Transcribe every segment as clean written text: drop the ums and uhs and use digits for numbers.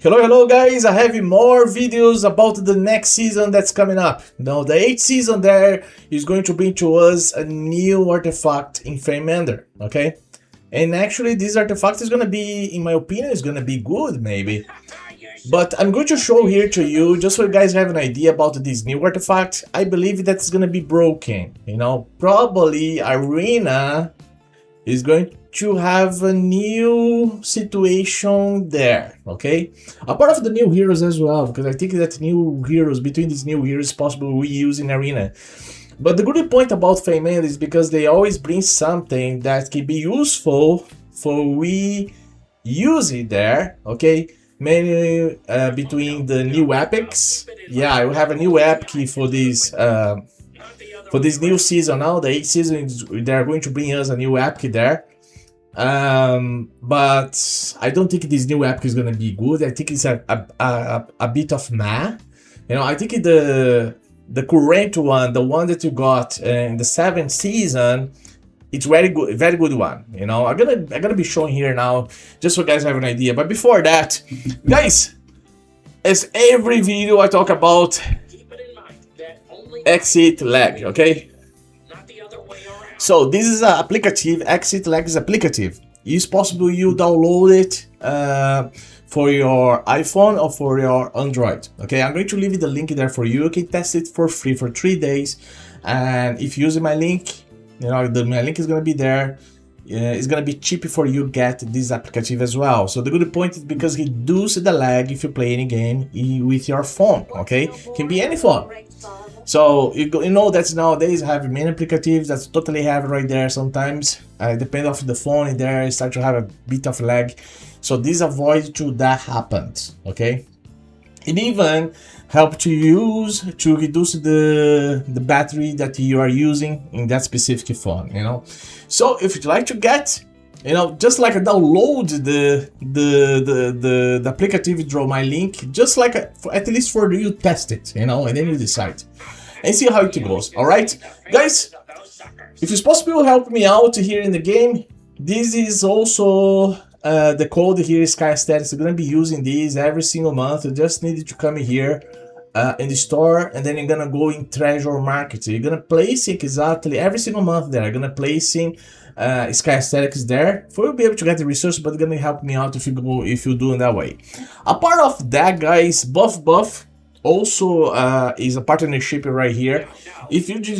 Hello guys, I have more videos about the next season that's coming up. Now the 8th season there is going to bring to us a new artifact in MEANDER, okay? And actually this artifact is gonna be, in my opinion, is gonna be good maybe. But I'm going to show here to you, just so you guys have an idea about this new artifact. I believe that's gonna be broken, you know? Probably Arena is going to have a new situation there, okay? A part of the new heroes as well, because I think that new heroes, between these new heroes, possible we use in Arena. But the good point about MEANDER is because they always bring something that can be useful for we use it there, okay? Mainly between the new epics. Yeah, I will have a new epic for this new season now. The 8th season, they're going to bring us a new epic there. But I don't think this new epic is gonna be good. I think it's a bit of meh. You know, I think the current one, the one that you got in the 7th season, it's very good one. You know, I'm gonna be showing here now, just so you guys have an idea. But before that, guys, as every video I talk about exit lag, okay? So this is an applicative, exit lag is applicative. It's possible you download it for your iPhone or for your Android. Okay, I'm going to leave the link there for you. You can test it for free for 3 days. And if you use my link, you know, my link is going to be there. It's going to be cheap for you get this applicative as well. So the good point is because it reduces the lag if you play any game with your phone, okay? Can be any phone. So you know that nowadays I have many applicatives that's totally have right there. Sometimes depending on the phone there, it start to have a bit of lag. So this avoids to that happens, okay? It even help to use to reduce the battery that you are using in that specific phone, you know. So if you'd like to get, you know, just like download the applicative, draw my link, just like at least for you test it, you know, and then you decide and see how it goes. All right, guys, if it's possible, help me out here in the game. This is also the code here, Sky Aesthetics. You're gonna be using these every single month. You just need to come here in the store, and then you're gonna go in treasure market. You're gonna place it exactly every single month there. You're gonna placing Sky Aesthetics there for you to be able to get the resource, but it's gonna help me out if you do it that way. A part of that, guys, BUFFBUFF also is a partnership right here. If would you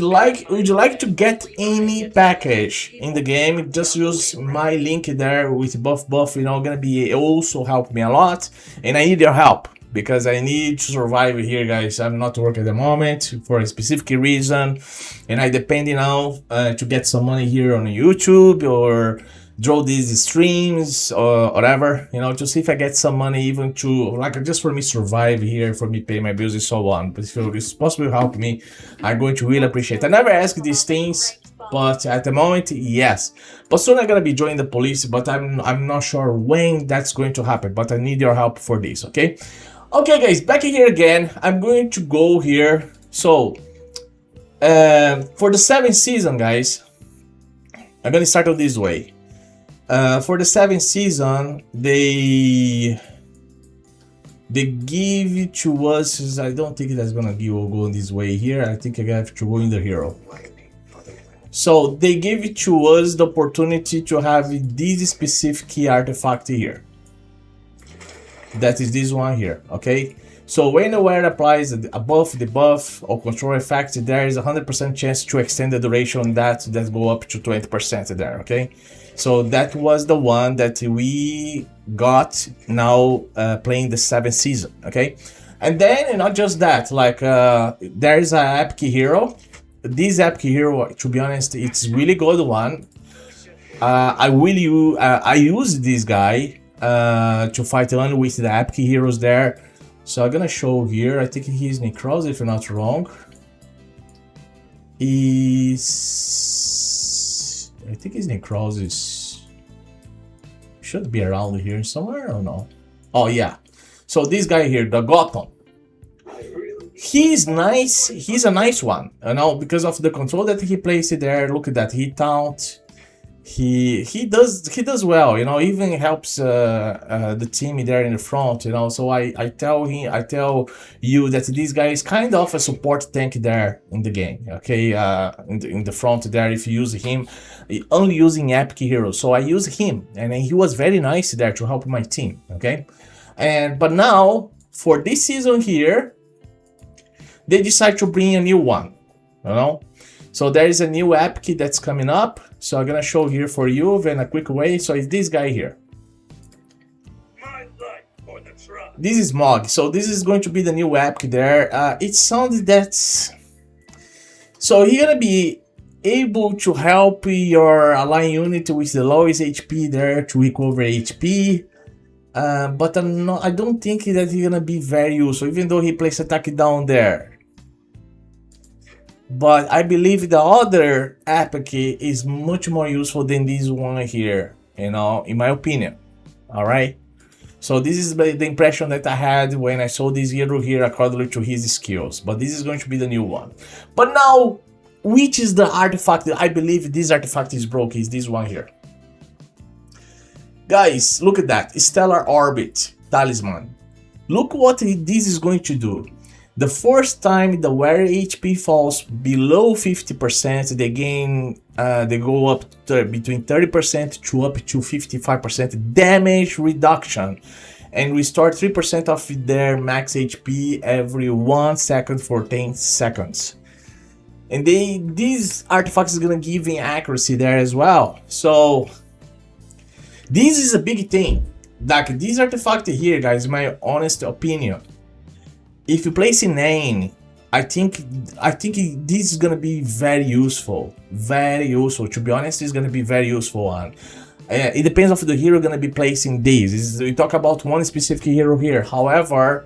like to get any package in the game, just use my link there with BUFFBUFF. You know, gonna be also help me a lot, and I need your help because I need to survive here, guys. I'm not working at the moment for a specific reason, and I depend now to get some money here on YouTube or draw these streams or whatever, you know, to see if I get some money even to, like, just for me survive here, for me pay my bills and so on. But if it's possible to help me, I'm going to really appreciate it. I never ask these things, but at the moment, yes. But soon I'm gonna be joining the police, but I'm not sure when that's going to happen, but I need your help for this, okay? Okay, guys, back here again. I'm going to go here. So, for the 7th season, guys, I'm gonna start out this way. For the 7th season, they give it to us. I don't think that's gonna go in this way here. I think I have to go in the hero. So they give it to us the opportunity to have this specific artifact here. That is this one here, okay? So whenever applies above the buff or control effect, there is a 100% chance to extend the duration that go up to 20% there, okay? So that was the one that we got now playing the 7th season, okay? And then not just that, like there is an epic hero. This epic hero, to be honest, it's really good one. I use this guy to fight on with the epic heroes there. So I'm gonna show here. I think he's Necros, if I'm not wrong. I think his Necros should be around here somewhere or no? Oh yeah. So this guy here, the Gotham. He's nice. He's a nice one, you know, because of the control that he plays there. Look at that. He taunt. he does well, you know, even helps the team there in the front, you know. So I tell you that this guy is kind of a support tank there in the game, okay, in the front there. If you use him, only using epic heroes, so I use him, and he was very nice there to help my team, okay. But now for this season here, they decide to bring a new one, you know. So there is a new epic that's coming up. So I'm gonna show here for you in a quick way. So it's this guy here. This is Mog. So this is going to be the new epic there. It sounds that's... So he's gonna be able to help your ally unit with the lowest HP there to recover HP. But I don't think that he's gonna be very useful, even though he plays attack down there. But I believe the other epic is much more useful than this one here, you know, in my opinion. All right. So this is the impression that I had when I saw this hero here according to his skills. But this is going to be the new one. But now, which is the artifact that I believe this artifact is broken? Is this one here. Guys, look at that. Stellar Orbit Talisman. Look what this is going to do. The first time the wearer HP falls below 50%, they go up to between 30% to up to 55% damage reduction, and restore 3% of their max HP every 1 second for 10 seconds. And these artifacts is gonna give in accuracy there as well. So this is a big thing. Like this artifact here, guys, my honest opinion. If you place in Nain, I think this is gonna be very useful. Very useful. To be honest, it's gonna be very useful one. It depends on the hero gonna be placing these. We talk about one specific hero here. However,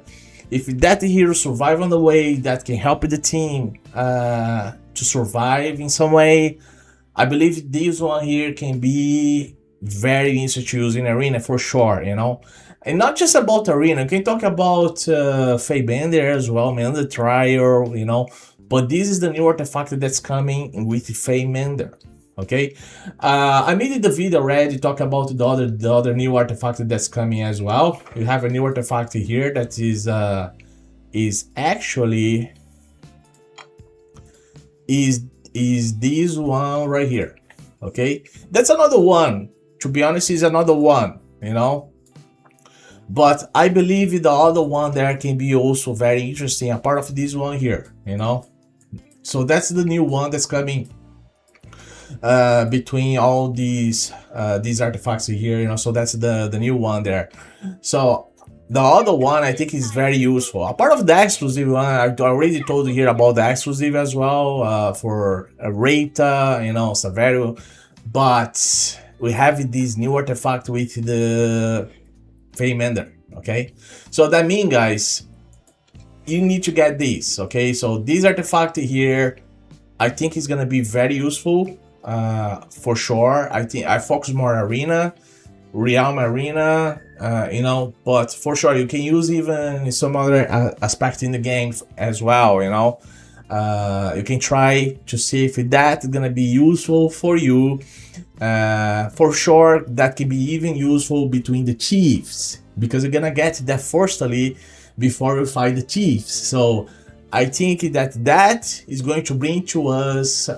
if that hero survive on the way, that can help the team to survive in some way, I believe this one here can be very easy to use in arena for sure, you know. And not just about arena, you can talk about FEY MEANDER as well, MEANDER Trial, you know. But this is the new artifact that's coming with FEY MEANDER, okay? I made the video already, talk about the other new artifact that's coming as well. You have a new artifact here that is actually this one right here, okay? That's another one. To be honest, is another one, you know. But I believe the other one there can be also very interesting, a part of this one here, you know. So that's the new one that's coming between all these artifacts here, you know. So that's the new one there. So the other one I think is very useful. A part of the exclusive one, I already told you here about the exclusive as well, for Rata, you know, Saverio. But we have this new artifact with the FEY MEANDER, okay? So that means, guys, you need to get this, okay? So this artifact here, I think is gonna be very useful, for sure. I think I focus more arena, realm arena, you know, but for sure you can use even some other aspect in the game as well, you know. You can try to see if that is gonna be useful for you. For sure that can be even useful between the chiefs, because you're gonna get that firstly before you fight the chiefs. So I think that is going to bring to us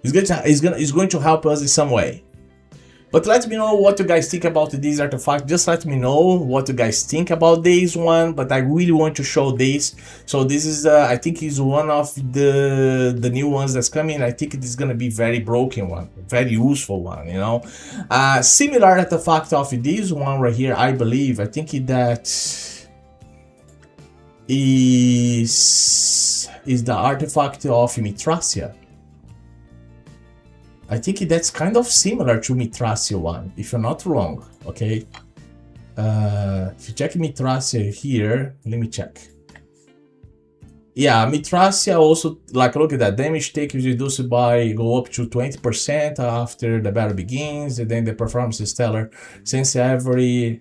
is going to help us in some way. But let me know what you guys think about this artifact. Just let me know what you guys think about this one. But I really want to show this. So this is, I think, is one of the new ones that's coming. I think it is gonna be very broken one, very useful one. You know, similar artifact of this one right here. I believe. I think that is the artifact of Mitrasia. I think that's kind of similar to Mitrasia one, if I'm not wrong, okay? If you check Mitrasia here, let me check. Yeah, Mitrasia also, like, look at that, damage take is reduced by, go up to 20% after the battle begins, and then the performance is stellar, since every...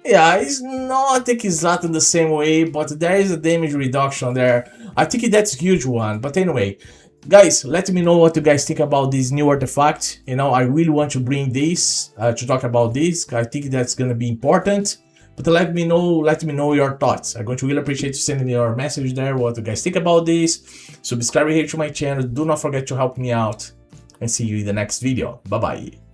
Yeah, it's not exactly the same way, but there is a damage reduction there. I think that's a huge one, but anyway, guys, let me know what you guys think about this new artifact. You know, I really want to bring this to talk about this. I think that's gonna be important. But let me know your thoughts. I'm going to really appreciate you sending your message there, what you guys think about this. Subscribe here to my channel. Do not forget to help me out. And see you in the next video. Bye bye.